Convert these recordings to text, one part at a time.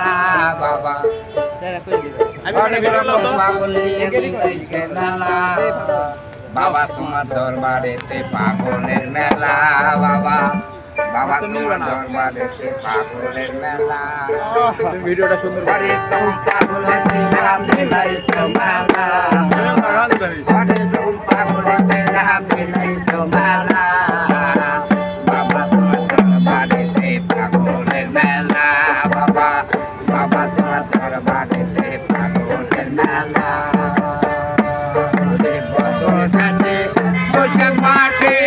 মেলা বাবা অনেক রকম পাগল নিয়ে মিলাইছে মেলা বাবা তোমার দরবারেতে পাগলের মেলা বাবা বাবা তোমার দরবারেতে পাগলের মেলা ভিডিওটা সুন্দর আরে তুমি পাগলের মেলা মিলাইছো মেলা আরে তুমি পাগলের মেলা মিলাইছো মেলা বাবা তোমার দরবারেতে পাগলের মেলা বাবা বাবা তোমার দরবারেতে পাগলের মেলা বছর শেষে বৈশাখ মাসে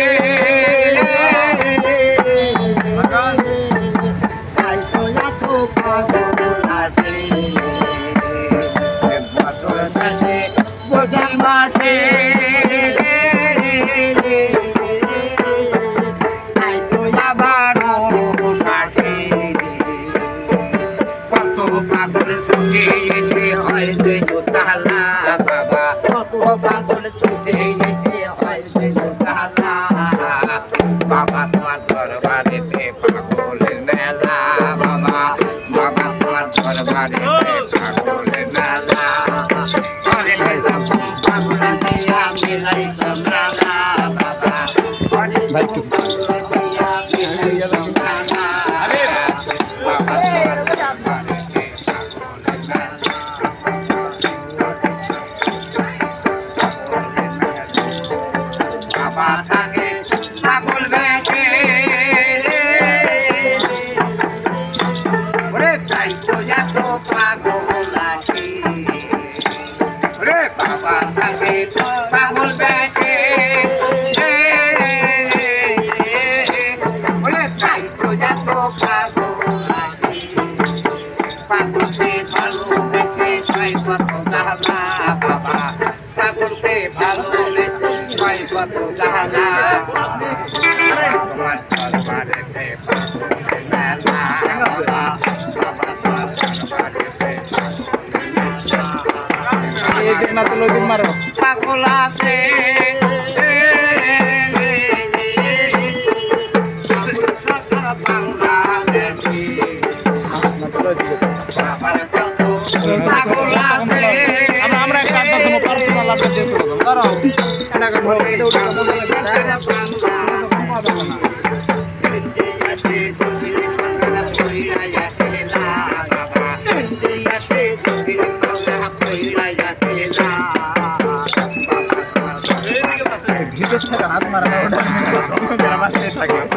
বৈশাখ মাসে আবার কত পাগল ছুটে এসে হয়েছে তালা বাবা কত পাগল ছুটে এসে হয়েছে তালা বাবা তোমার দরবারেতে পাগলের মেলা বাবা বাবা তোমার দরবারেতে পাগলের মেলা অনেক পাগল দিয়া মিলাইলাম মেলা বাবা অনেক পাগল দিয়া মিলাইলাম মেলা বাবা তোমার দরবারেতে পাগলের মেলা বাবা থাকে পাগল বেশে ওরে তাই তো এত পাগল আছে ওরে বাবা থাকে পাগল বেশে ওরে তাই তো এত পাগল আছে পাগলকে ভালোবেসে ছয় কত গালা বাবা পাগলকে ভালোবেসে ছয় কত গালা তোমার দরবারেতে পাগলের মেলা বাবা বাবা তোমার দরবারেতে পাগল আছে বাংলাদেশি পাগল আছে আমরা একটা পার্সোনাল আপডেট দিয়ে করলাম দাঁড়াও ভিডিও থাকা হাত মারা থাকে